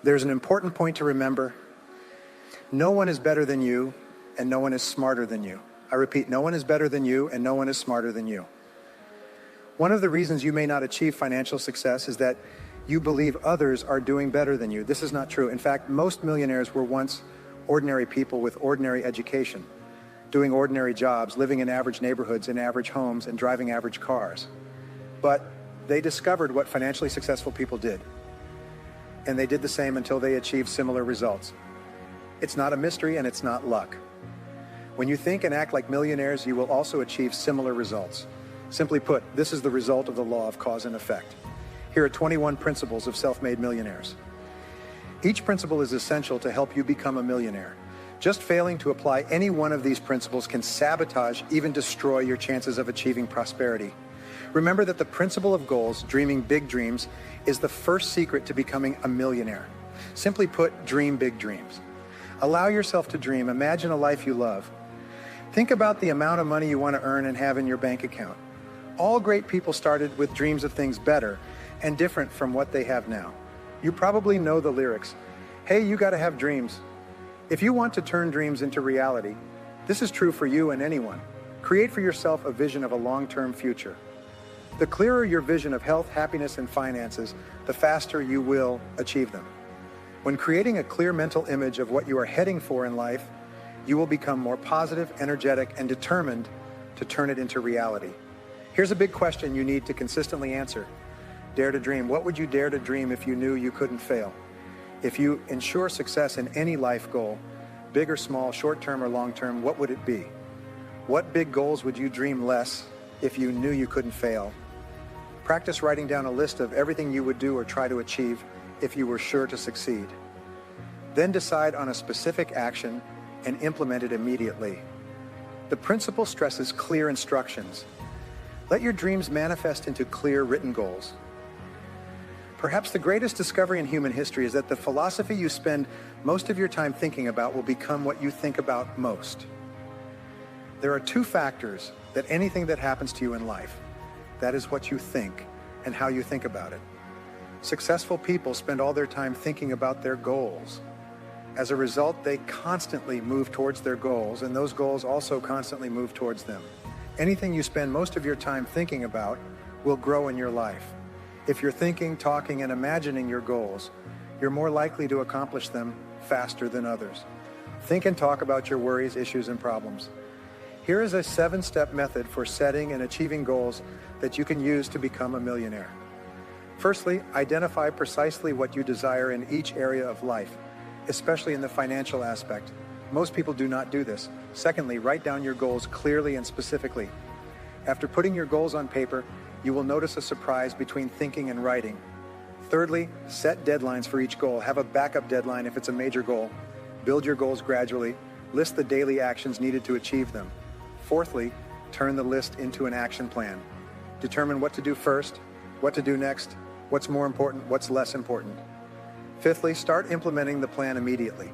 There's an important point to remember. No one is better than you, and no one is smarter than you. I repeat, no one is better than you, and no one is smarter than you. One of the reasons you may not achieve financial success is that you believe others are doing better than you. This is not true. In fact, most millionaires were once ordinary people with ordinary education, doing ordinary jobs, living in average neighborhoods, in average homes, and driving average cars. But they discovered what financially successful people did, and they did the same until they achieved similar results. It's not a mystery, and it's not luck. When you think and act like millionaires, you will also achieve similar results. Simply put, this is the result of the law of cause and effect. Here are 21 principles of self-made millionaires. Each principle is essential to help you become a millionaire. Just failing to apply any one of these principles can sabotage, even destroy your chances of achieving prosperity. Remember that the principle of goals, dreaming big dreams, is the first secret to becoming a millionaire. Simply put, dream big dreams. Allow yourself to dream. Imagine a life you love. Think about the amount of money you want to earn and have in your bank account. All great people started with dreams of things better and different from what they have now. You probably know the lyrics. Hey, you got to have dreams. If you want to turn dreams into reality, this is true for you and anyone. Create for yourself a vision of a long-term future. The clearer your vision of health, happiness, and finances, the faster you will achieve them. When creating a clear mental image of what you are heading for in life, you will become more positive, energetic, and determined to turn it into reality. Here's a big question you need to consistently answer. Dare to dream. What would you dare to dream if you knew you couldn't fail? If you ensure success in any life goal, big or small, short-term or long-term, what would it be? What big goals would you dream less if you knew you couldn't fail? Practice writing down a list of everything you would do or try to achieve if you were sure to succeed. Then decide on a specific action and implement it immediately. The principle stresses clear instructions. Let your dreams manifest into clear written goals. Perhaps the greatest discovery in human history is that the philosophy you spend most of your time thinking about will become what you think about most. There are two factors that anything that happens to you in life. That is what you think and how you think about it. Successful people spend all their time thinking about their goals. As a result, they constantly move towards their goals, and those goals also constantly move towards them. Anything you spend most of your time thinking about will grow in your life. If you're thinking, talking, and imagining your goals, you're more likely to accomplish them faster than others. Think and talk about your worries, issues, and problems. Here is a 7-step method for setting and achieving goals that you can use to become a millionaire. Firstly, identify precisely what you desire in each area of life, especially in the financial aspect. Most people do not do this. Secondly, write down your goals clearly and specifically. After putting your goals on paper, you will notice a surprise between thinking and writing. Thirdly, set deadlines for each goal. Have a backup deadline if it's a major goal. Build your goals gradually. List the daily actions needed to achieve them. Fourthly, turn the list into an action plan. Determine what to do first, what to do next, what's more important, what's less important. Fifthly, start implementing the plan immediately.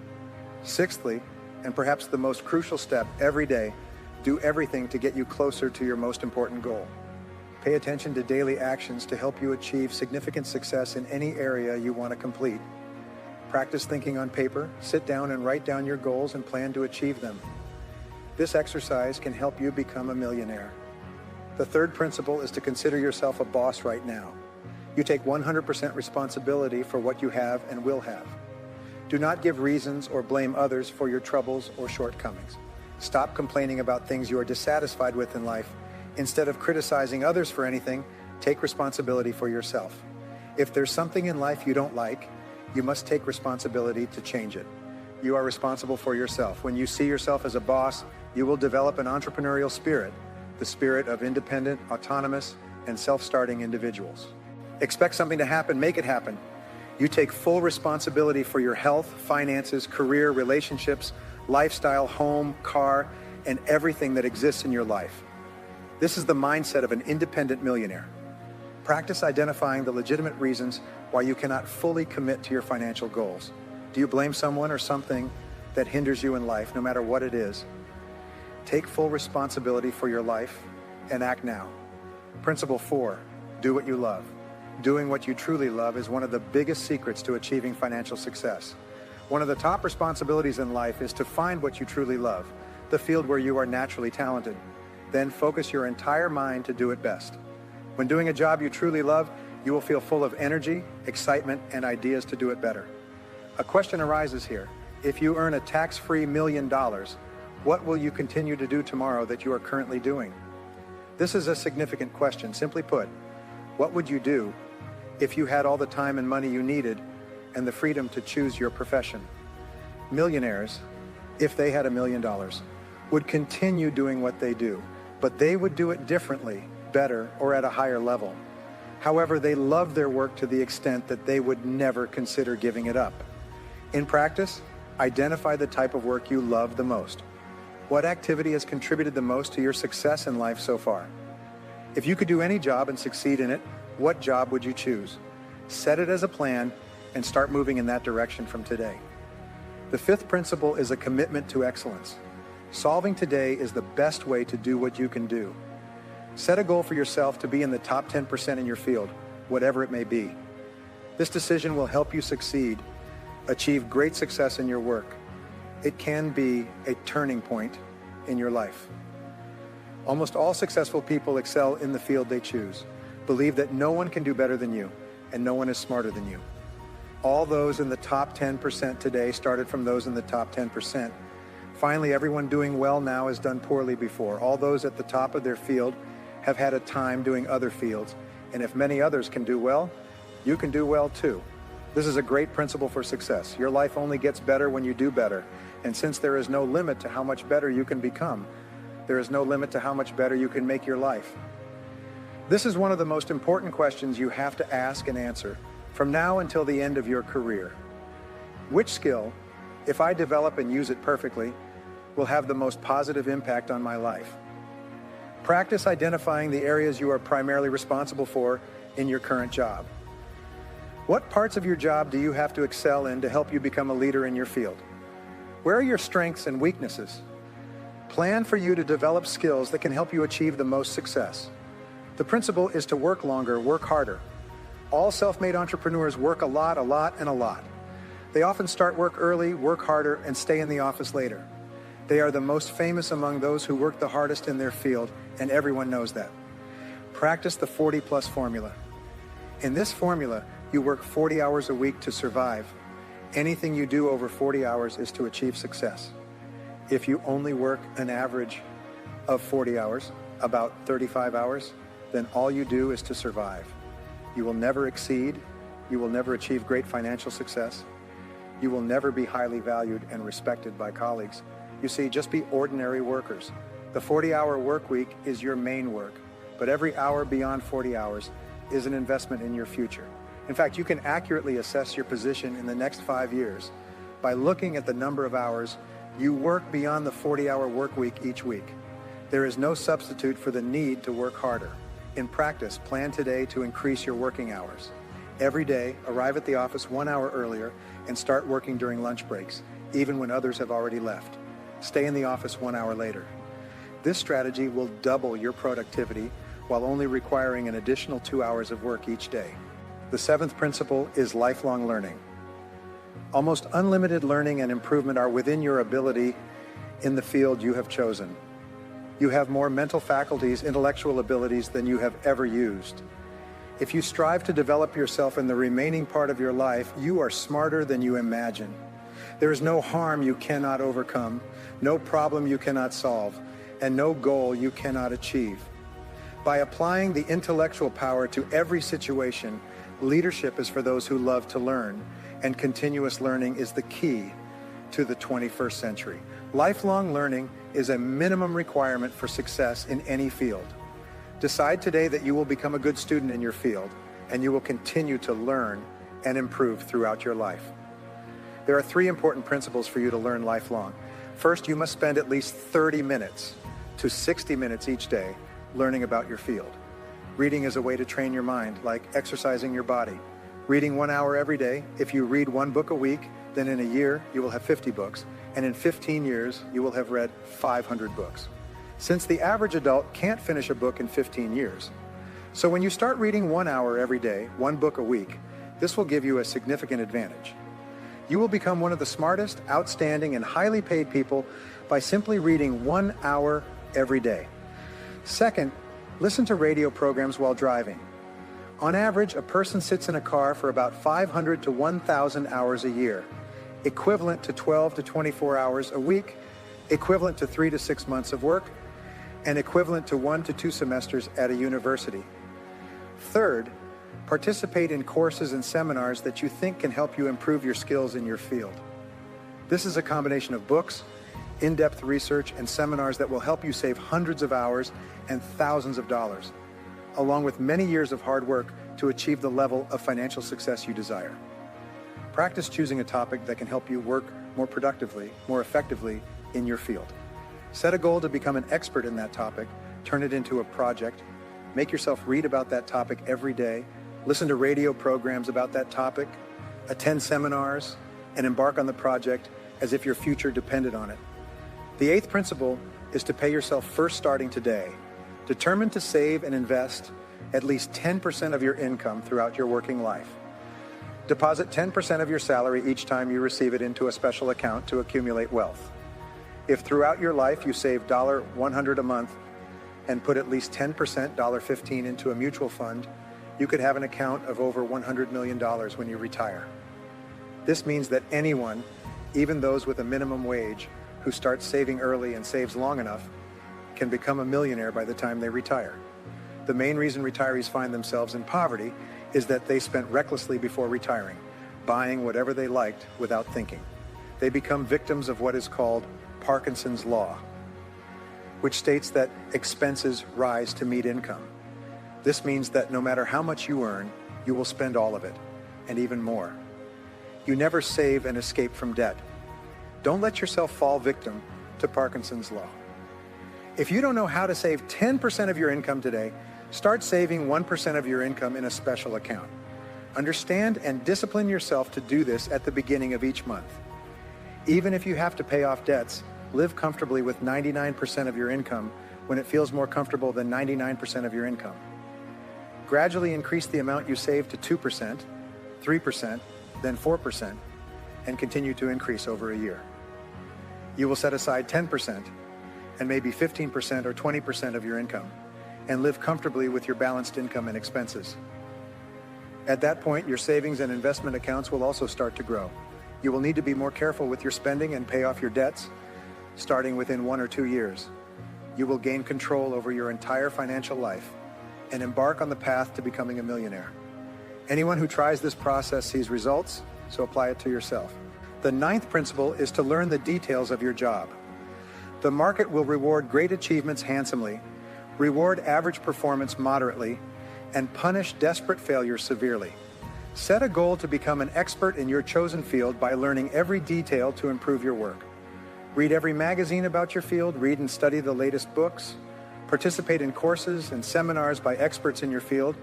Sixthly, and perhaps the most crucial step, every day, do everything to get you closer to your most important goal. Pay attention to daily actions to help you achieve significant success in any area you want to complete. Practice thinking on paper, sit down and write down your goals and plan to achieve them. This exercise can help you become a millionaire. The third principle is to consider yourself a boss right now. You take 100% responsibility for what you have and will have. Do not give reasons or blame others for your troubles or shortcomings. Stop complaining about things you are dissatisfied with in life. Instead of criticizing others for anything, take responsibility for yourself. If there's something in life you don't like, you must take responsibility to change it. You are responsible for yourself. When you see yourself as a boss, you will develop an entrepreneurial spirit, the spirit of independent, autonomous, and self-starting individuals. Expect something to happen, make it happen. You take full responsibility for your health, finances, career, relationships, lifestyle, home, car, and everything that exists in your life. This is the mindset of an independent millionaire. Practice identifying the legitimate reasons why you cannot fully commit to your financial goals. Do you blame someone or something that hinders you in life, no matter what it is? Take full responsibility for your life and act now. Principle 4, do what you love. Doing what you truly love is one of the biggest secrets to achieving financial success. One of the top responsibilities in life is to find what you truly love, the field where you are naturally talented. Then focus your entire mind to do it best. When doing a job you truly love, you will feel full of energy, excitement, and ideas to do it better. A question arises here. If you earn a tax-free $1 million, what will you continue to do tomorrow that you are currently doing? This is a significant question. Simply put, what would you do if you had all the time and money you needed and the freedom to choose your profession? Millionaires, if they had $1 million, would continue doing what they do, but they would do it differently, better, or at a higher level. However, they love their work to the extent that they would never consider giving it up. In practice, identify the type of work you love the most. What activity has contributed the most to your success in life so far? If you could do any job and succeed in it, what job would you choose? Set it as a plan and start moving in that direction from today. The fifth principle is a commitment to excellence. Solving today is the best way to do what you can do. Set a goal for yourself to be in the top 10% in your field, whatever it may be. This decision will help you succeed, achieve great success in your work. It can be a turning point in your life. Almost all successful people excel in the field they choose. Believe that no one can do better than you, and no one is smarter than you. All those in the top 10% today started from those in the top 10%. Finally, everyone doing well now has done poorly before. All those at the top of their field have had a time doing other fields, and if many others can do well, you can do well too. This is a great principle for success. Your life only gets better when you do better, and since there is no limit to how much better you can become, there is no limit to how much better you can make your life. This is one of the most important questions you have to ask and answer from now until the end of your career. Which skill, if I develop and use it perfectly, will have the most positive impact on my life? Practice identifying the areas you are primarily responsible for in your current job. What parts of your job do you have to excel in to help you become a leader in your field? Where are your strengths and weaknesses? Plan for you to develop skills that can help you achieve the most success. The principle is to work longer, work harder. All self-made entrepreneurs work a lot, and a lot. They often start work early, work harder, and stay in the office later. They are the most famous among those who work the hardest in their field, and everyone knows that. Practice the 40+ formula. In this formula, you work 40 hours a week to survive. Anything you do over 40 hours is to achieve success. If you only work an average of 40 hours, about 35 hours, then all you do is to survive. You will never exceed. You will never achieve great financial success. You will never be highly valued and respected by colleagues. You see, just be ordinary workers. The 40-hour work week is your main work, but every hour beyond 40 hours is an investment in your future. In fact, you can accurately assess your position in the next 5 years by looking at the number of hours you work beyond the 40-hour work week each week. There is no substitute for the need to work harder. In practice, plan today to increase your working hours. Every day, arrive at the office 1 hour earlier and start working during lunch breaks, even when others have already left. Stay in the office 1 hour later. This strategy will double your productivity while only requiring an additional 2 hours of work each day. The seventh principle is lifelong learning. Almost unlimited learning and improvement are within your ability in the field you have chosen. You have more mental faculties, intellectual abilities than you have ever used. If you strive to develop yourself in the remaining part of your life, you are smarter than you imagine. There is no harm you cannot overcome, no problem you cannot solve, and no goal you cannot achieve. By applying the intellectual power to every situation, leadership is for those who love to learn, and continuous learning is the key to the 21st century. Lifelong learning is a minimum requirement for success in any field. Decide today that you will become a good student in your field, and you will continue to learn and improve throughout your life. There are 3 important principles for you to learn lifelong. First, you must spend at least 30 minutes to 60 minutes each day learning about your field. Reading is a way to train your mind, like exercising your body. Reading 1 hour every day. If you read 1 book a week, then in a year, you will have 50 books. And in 15 years, you will have read 500 books. Since the average adult can't finish a book in 15 years, So when you start reading 1 hour every day, one book a week, this will give you a significant advantage. You will become one of the smartest, outstanding, and highly paid people by simply reading 1 hour every day. Second, listen to radio programs while driving. On average, a person sits in a car for about 500 to 1,000 hours a year, equivalent to 12 to 24 hours a week, equivalent to 3 to 6 months of work, and equivalent to 1 to 2 semesters at a university. Third, participate in courses and seminars that you think can help you improve your skills in your field. This is a combination of books, in-depth research, and seminars that will help you save hundreds of hours and thousands of dollars, along with many years of hard work to achieve the level of financial success you desire. Practice choosing a topic that can help you work more productively, more effectively in your field. Set a goal to become an expert in that topic, turn it into a project, make yourself read about that topic every day, listen to radio programs about that topic, attend seminars, and embark on the project as if your future depended on it. The eighth principle is to pay yourself first starting today. Determine to save and invest at least 10% of your income throughout your working life. Deposit 10% of your salary each time you receive it into a special account to accumulate wealth. If throughout your life you save $100 a month and put at least 10%, $15 into a mutual fund, you could have an account of over $100 million when you retire. This means that anyone, even those with a minimum wage, who starts saving early and saves long enough, can become a millionaire by the time they retire. The main reason retirees find themselves in poverty is that they spent recklessly before retiring, buying whatever they liked without thinking. They become victims of what is called Parkinson's Law, which states that expenses rise to meet income. This means that no matter how much you earn, you will spend all of it, and even more. You never save and escape from debt. Don't let yourself fall victim to Parkinson's Law. If you don't know how to save 10% of your income today, start saving 1% of your income in a special account. Understand and discipline yourself to do this at the beginning of each month. Even if you have to pay off debts, live comfortably with 99% of your income when it feels more comfortable than 99% of your income. Gradually increase the amount you save to 2%, 3%, then 4%, and continue to increase over a year. You will set aside 10% and maybe 15% or 20% of your income and live comfortably with your balanced income and expenses. At that point, your savings and investment accounts will also start to grow. You will need to be more careful with your spending and pay off your debts, starting within 1 or 2 years. You will gain control over your entire financial life and embark on the path to becoming a millionaire. Anyone who tries this process sees results, so apply it to yourself. The ninth principle is to learn the details of your job. The market will reward great achievements handsomely, reward average performance moderately, and punish desperate failure severely. Set a goal to become an expert in your chosen field by learning every detail to improve your work. Read every magazine about your field, read and study the latest books, participate in courses and seminars by experts in your field,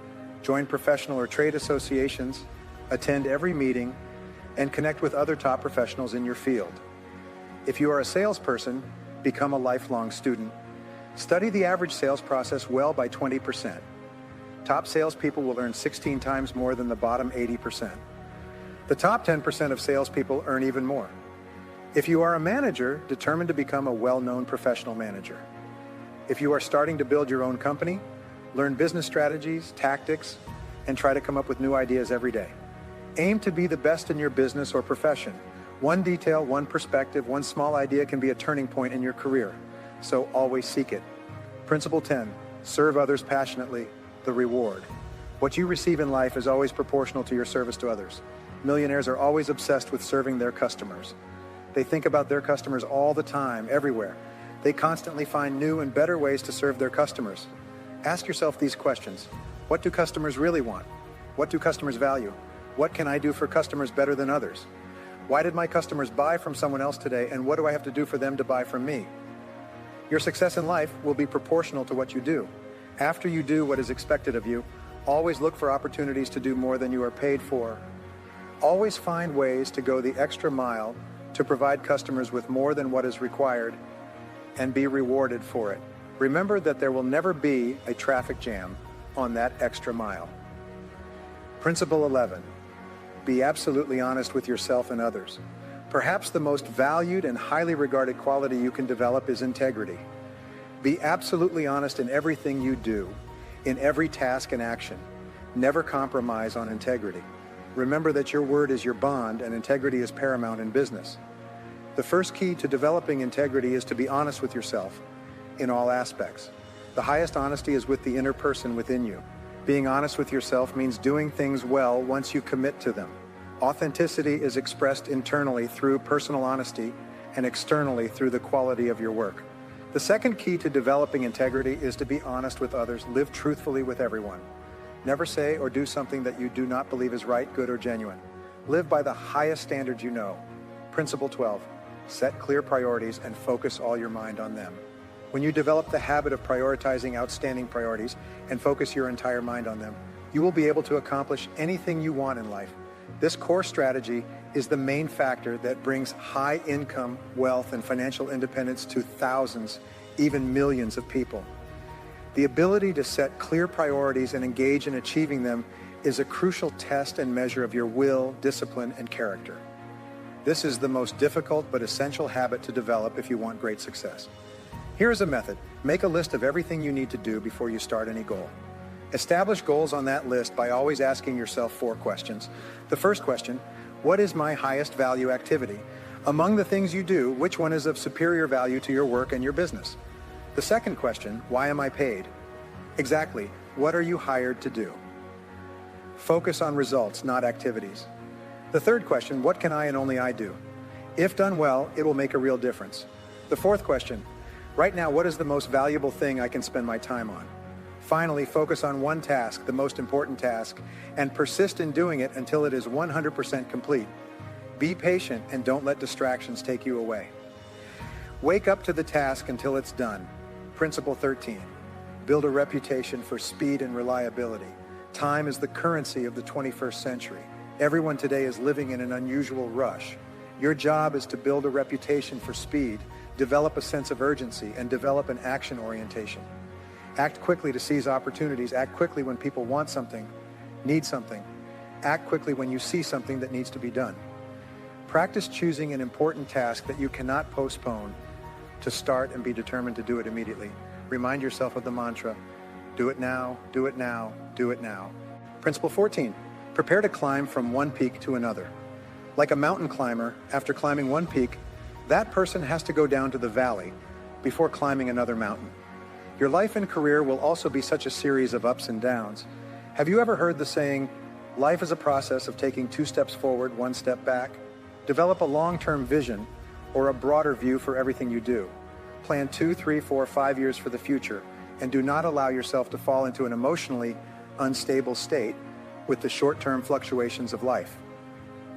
join professional or trade associations, attend every meeting, and connect with other top professionals in your field. If you are a salesperson, become a lifelong student. Study the average sales process well by 20%. Top salespeople will earn 16 times more than the bottom 80%. The top 10% of salespeople earn even more. If you are a manager, determined to become a well-known professional manager. If you are starting to build your own company, learn business strategies, tactics, and try to come up with new ideas every day. Aim to be the best in your business or profession. One detail, one perspective, one small idea can be a turning point in your career, so always seek it. Principle 10, serve others passionately, the reward. What you receive in life is always proportional to your service to others. Millionaires are always obsessed with serving their customers. They think about their customers all the time, everywhere. They constantly find new and better ways to serve their customers. Ask yourself these questions. What do customers really want? What do customers value? What can I do for customers better than others? Why did my customers buy from someone else today, and what do I have to do for them to buy from me? Your success in life will be proportional to what you do. After you do what is expected of you, always look for opportunities to do more than you are paid for. Always find ways to go the extra mile to provide customers with more than what is required and be rewarded for it. Remember that there will never be a traffic jam on that extra mile. Principle 11. Be absolutely honest with yourself and others. Perhaps the most valued and highly regarded quality you can develop is integrity. Be absolutely honest in everything you do, in every task and action. Never compromise on integrity. Remember that your word is your bond and integrity is paramount in business. The first key to developing integrity is to be honest with yourself in all aspects. The highest honesty is with the inner person within you. Being honest with yourself means doing things well once you commit to them. Authenticity is expressed internally through personal honesty and externally through the quality of your work. The second key to developing integrity is to be honest with others. Live truthfully with everyone. Never say or do something that you do not believe is right, good, or genuine. Live by the highest standards you know. Principle 12. Set clear priorities and focus all your mind on them. When you develop the habit of prioritizing outstanding priorities and focus your entire mind on them, you will be able to accomplish anything you want in life. This core strategy is the main factor that brings high income, wealth, and financial independence to thousands, even millions of people. The ability to set clear priorities and engage in achieving them is a crucial test and measure of your will, discipline, and character. This is the most difficult but essential habit to develop if you want great success. Here is a method. Make a list of everything you need to do before you start any goal. Establish goals on that list by always asking yourself 4 questions. The first question, what is my highest value activity? Among the things you do, which one is of superior value to your work and your business? The second question, why am I paid? Exactly, what are you hired to do? Focus on results, not activities. The third question, what can I and only I do? If done well, it will make a real difference. The fourth question, right now, what is the most valuable thing I can spend my time on? Finally, focus on one task, the most important task, and persist in doing it until it is 100% complete. Be patient and don't let distractions take you away. Wake up to the task until it's done. Principle 13. Build a reputation for speed and reliability. Time is the currency of the 21st century. Everyone today is living in an unusual rush. Your job is to build a reputation for speed, develop a sense of urgency, and develop an action orientation. Act quickly to seize opportunities. Act quickly when people want something, need something. Act quickly when you see something that needs to be done. Practice choosing an important task that you cannot postpone to start and be determined to do it immediately. Remind yourself of the mantra, do it now, do it now, do it now. Principle 14, prepare to climb from one peak to another. Like a mountain climber, after climbing one peak, that person has to go down to the valley before climbing another mountain. Your life and career will also be such a series of ups and downs. Have you ever heard the saying, life is a process of taking 2 steps forward, 1 step back? Develop a long-term vision or a broader view for everything you do. Plan 2, 3, 4, 5 years for the future, and do not allow yourself to fall into an emotionally unstable state with the short-term fluctuations of life.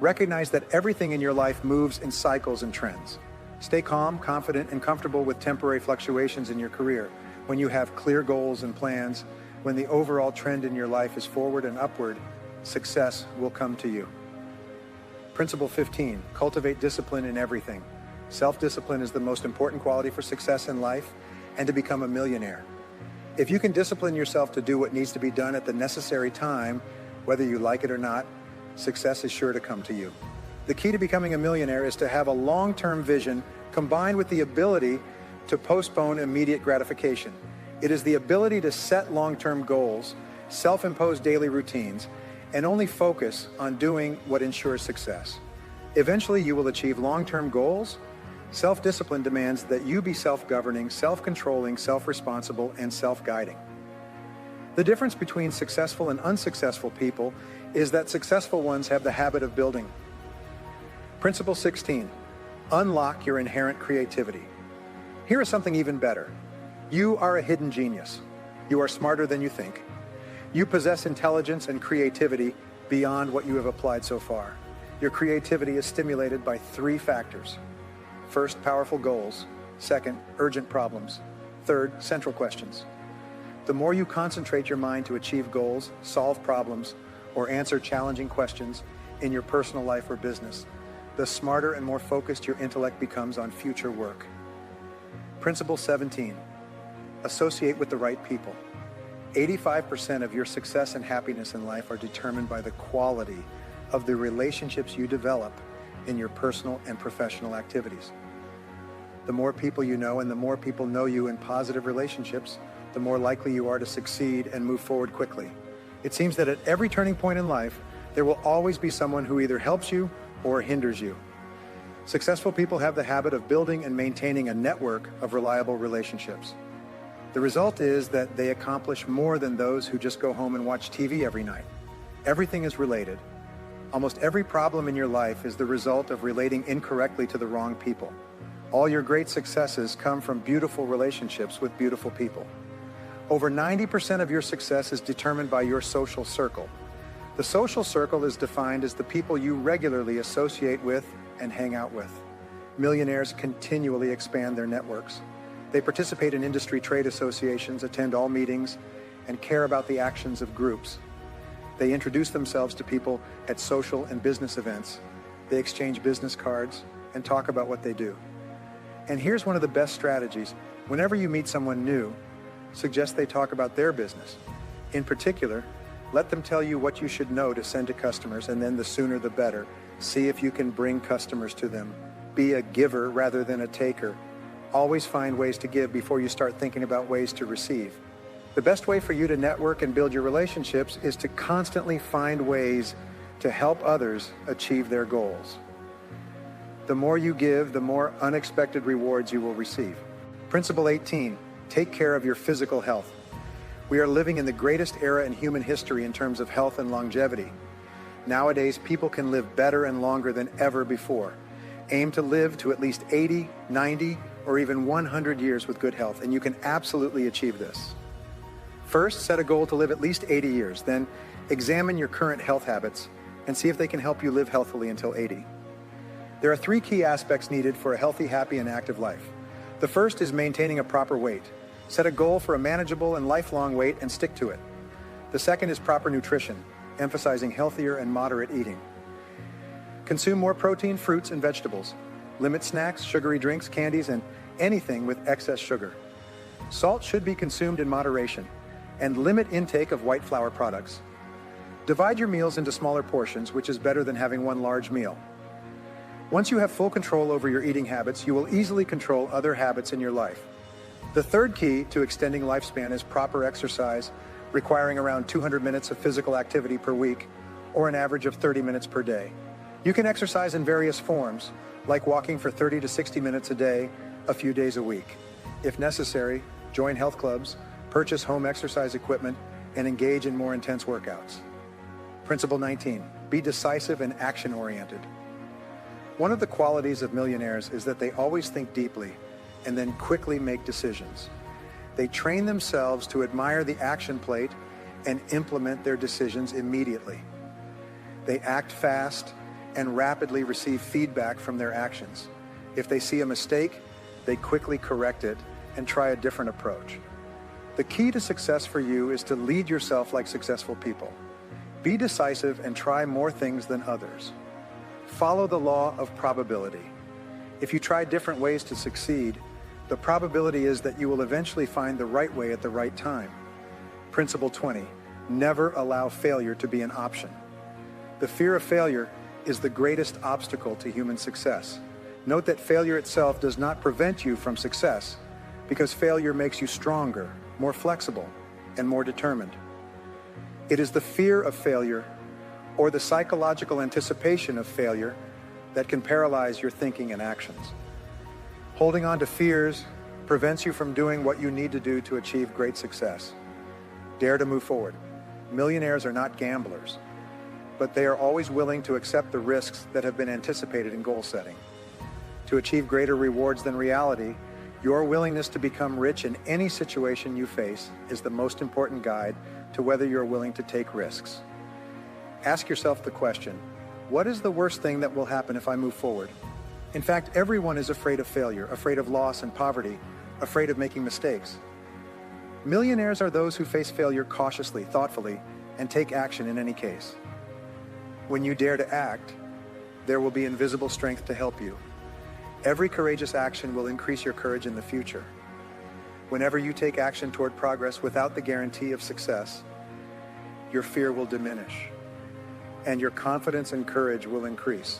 Recognize that everything in your life moves in cycles and trends. Stay calm, confident, and comfortable with temporary fluctuations in your career. When you have clear goals and plans, when the overall trend in your life is forward and upward, success will come to you. Principle 15, cultivate discipline in everything. Self-discipline is the most important quality for success in life and to become a millionaire. If you can discipline yourself to do what needs to be done at the necessary time, whether you like it or not, success is sure to come to you. The key to becoming a millionaire is to have a long-term vision combined with the ability to postpone immediate gratification. It is the ability to set long-term goals, self-impose daily routines, and only focus on doing what ensures success. Eventually, you will achieve long-term goals. Self-discipline demands that you be self-governing, self-controlling, self-responsible, and self-guiding. The difference between successful and unsuccessful people is that successful ones have the habit of building. Principle 16, unlock your inherent creativity. Here is something even better. You are a hidden genius. You are smarter than you think. You possess intelligence and creativity beyond what you have applied so far. Your creativity is stimulated by 3 factors. First, powerful goals. Second, urgent problems. Third, central questions. The more you concentrate your mind to achieve goals, solve problems, or answer challenging questions in your personal life or business, the smarter and more focused your intellect becomes on future work. Principle 17, associate with the right people. 85% of your success and happiness in life are determined by the quality of the relationships you develop in your personal and professional activities. The more people you know and the more people know you in positive relationships, the more likely you are to succeed and move forward quickly. It seems that at every turning point in life, there will always be someone who either helps you or hinders you. Successful people have the habit of building and maintaining a network of reliable relationships. The result is that they accomplish more than those who just go home and watch TV every night. Everything is related. Almost every problem in your life is the result of relating incorrectly to the wrong people. All your great successes come from beautiful relationships with beautiful people. Over 90% of your success is determined by your social circle. The social circle is defined as the people you regularly associate with and hang out with. Millionaires continually expand their networks. They participate in industry trade associations, attend all meetings, and care about the actions of groups. They introduce themselves to people at social and business events. They exchange business cards and talk about what they do. And here's one of the best strategies. Whenever you meet someone new, suggest they talk about their business. In particular, let them tell you what you should know to send to customers, and then the sooner the better. See if you can bring customers to them. Be a giver rather than a taker. Always find ways to give before you start thinking about ways to receive. The best way for you to network and build your relationships is to constantly find ways to help others achieve their goals. The more you give, the more unexpected rewards you will receive. Principle 18, take care of your physical health. We are living in the greatest era in human history in terms of health and longevity. Nowadays, people can live better and longer than ever before. Aim to live to at least 80, 90, or even 100 years with good health, and you can absolutely achieve this. First, set a goal to live at least 80 years. Then, examine your current health habits and see if they can help you live healthily until 80. There are 3 key aspects needed for a healthy, happy, and active life. The first is maintaining a proper weight. Set a goal for a manageable and lifelong weight and stick to it. The second is proper nutrition, emphasizing healthier and moderate eating. Consume more protein, fruits, and vegetables. Limit snacks, sugary drinks, candies, and anything with excess sugar. Salt should be consumed in moderation, and limit intake of white flour products. Divide your meals into smaller portions, which is better than having one large meal. Once you have full control over your eating habits, you will easily control other habits in your life. The third key to extending lifespan is proper exercise, requiring around 200 minutes of physical activity per week, or an average of 30 minutes per day. You can exercise in various forms, like walking for 30 to 60 minutes a day, a few days a week. If necessary, join health clubs, purchase home exercise equipment, and engage in more intense workouts. Principle 19, be decisive and action-oriented. One of the qualities of millionaires is that they always think deeply and then quickly make decisions. They train themselves to admire the action plate and implement their decisions immediately. They act fast and rapidly receive feedback from their actions. If they see a mistake, they quickly correct it and try a different approach. The key to success for you is to lead yourself like successful people. Be decisive and try more things than others. Follow the law of probability. If you try different ways to succeed, the probability is that you will eventually find the right way at the right time. Principle 20, never allow failure to be an option. The fear of failure is the greatest obstacle to human success. Note that failure itself does not prevent you from success, because failure makes you stronger, more flexible, and more determined. It is the fear of failure or the psychological anticipation of failure that can paralyze your thinking and actions. Holding on to fears prevents you from doing what you need to do to achieve great success. Dare to move forward. Millionaires are not gamblers, but they are always willing to accept the risks that have been anticipated in goal setting. To achieve greater rewards than reality, your willingness to become rich in any situation you face is the most important guide to whether you're willing to take risks. Ask yourself the question, what is the worst thing that will happen if I move forward? In fact, everyone is afraid of failure, afraid of loss and poverty, afraid of making mistakes. Millionaires are those who face failure cautiously, thoughtfully, and take action in any case. When you dare to act, there will be invisible strength to help you. Every courageous action will increase your courage in the future. Whenever you take action toward progress without the guarantee of success, your fear will diminish, and your confidence and courage will increase.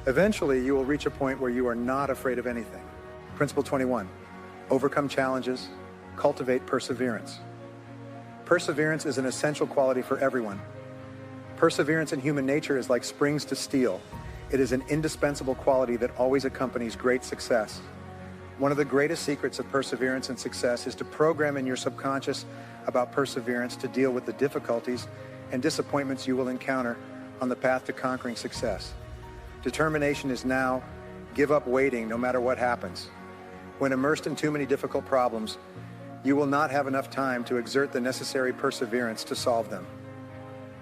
Eventually, you will reach a point where you are not afraid of anything. Principle 21, overcome challenges, cultivate perseverance. Perseverance is an essential quality for everyone. Perseverance in human nature is like springs to steel. It is an indispensable quality that always accompanies great success. One of the greatest secrets of perseverance and success is to program in your subconscious about perseverance to deal with the difficulties and disappointments you will encounter on the path to conquering success. Determination is now, give up waiting no matter what happens. When immersed in too many difficult problems, you will not have enough time to exert the necessary perseverance to solve them.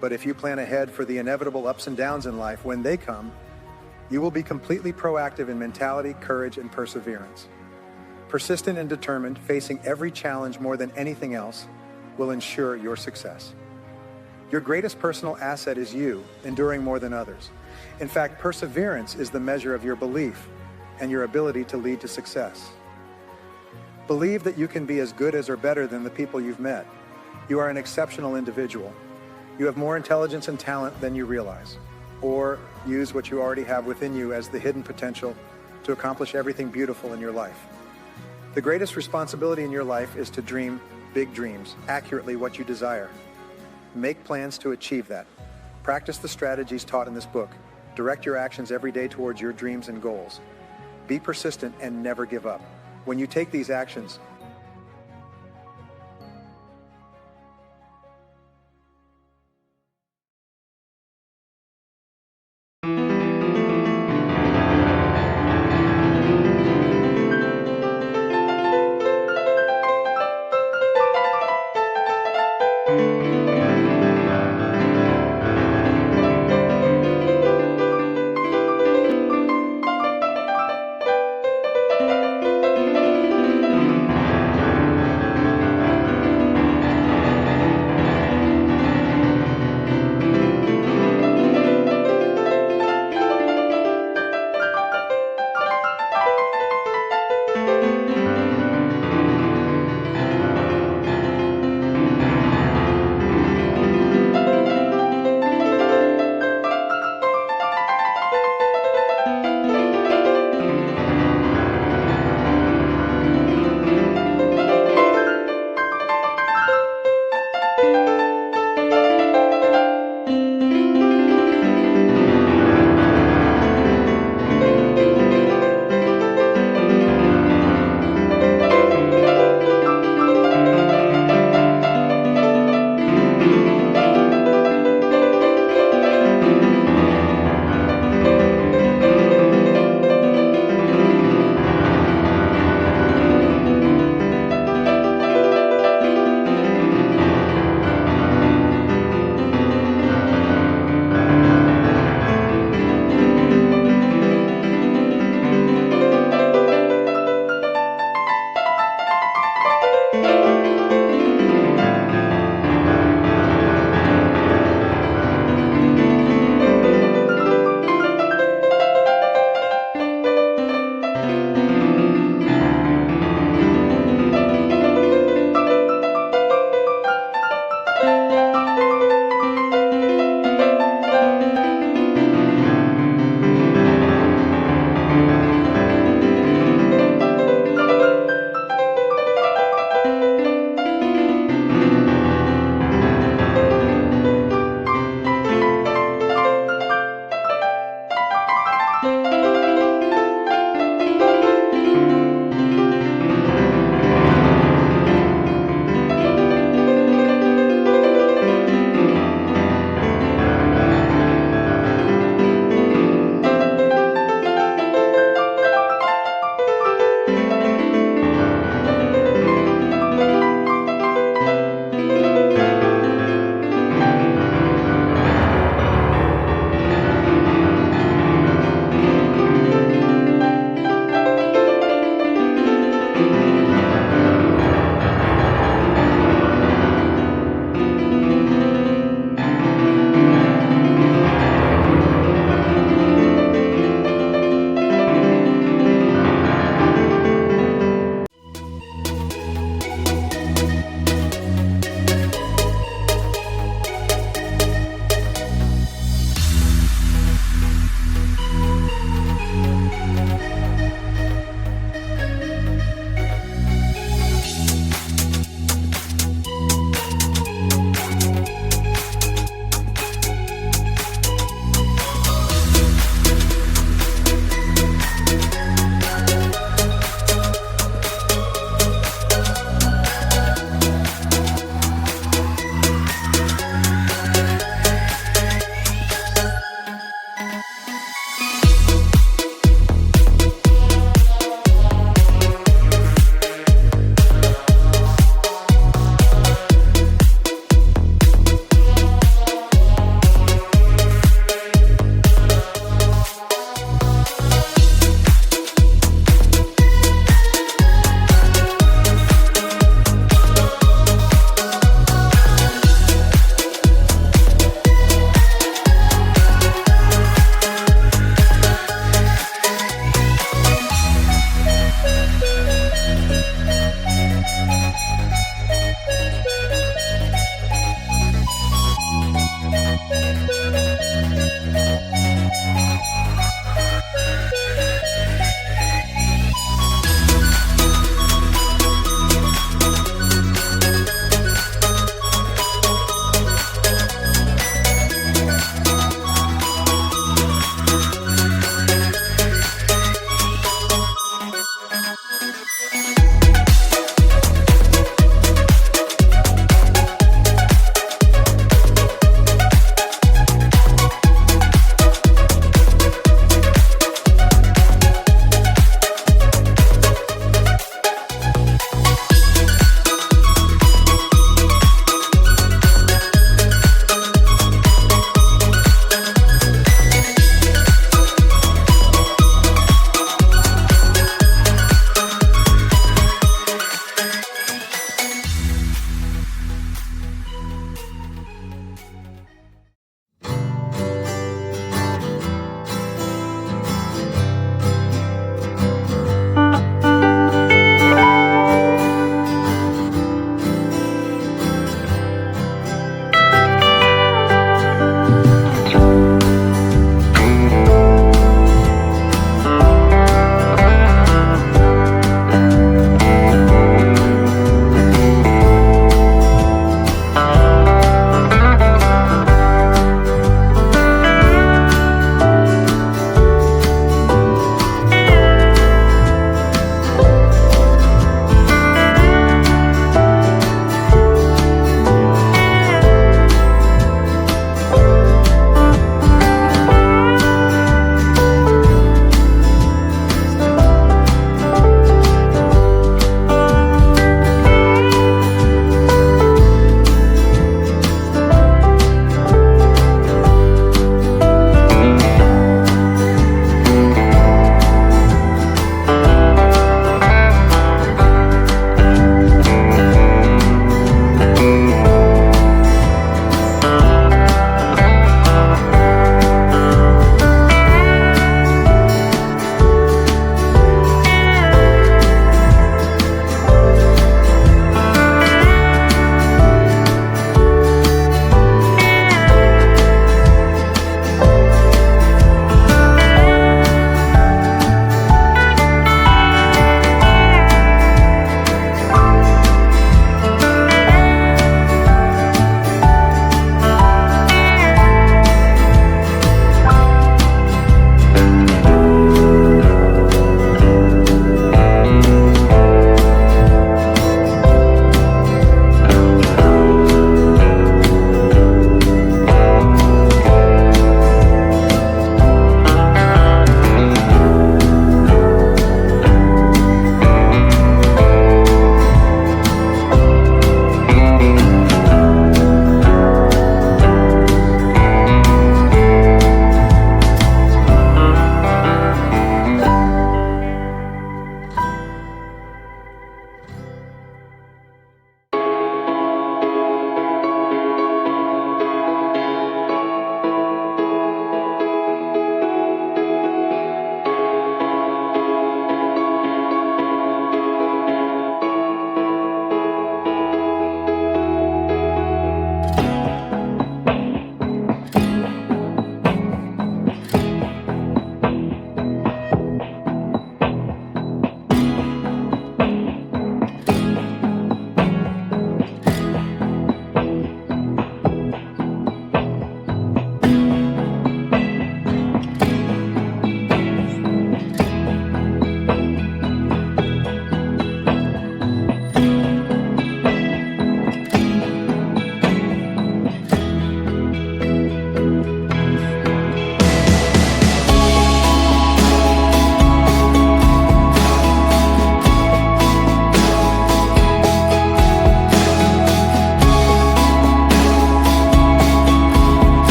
But if you plan ahead for the inevitable ups and downs in life when they come, you will be completely proactive in mentality, courage, and perseverance. Persistent and determined, facing every challenge more than anything else, will ensure your success. Your greatest personal asset is you, enduring more than others. In fact, perseverance is the measure of your belief and your ability to lead to success. Believe that you can be as good as or better than the people you've met. You are an exceptional individual. You have more intelligence and talent than you realize. Or use what you already have within you as the hidden potential to accomplish everything beautiful in your life. The greatest responsibility in your life is to dream big dreams, accurately what you desire. Make plans to achieve that. Practice the strategies taught in this book. Direct your actions every day towards your dreams and goals. Be persistent and never give up. When you take these actions,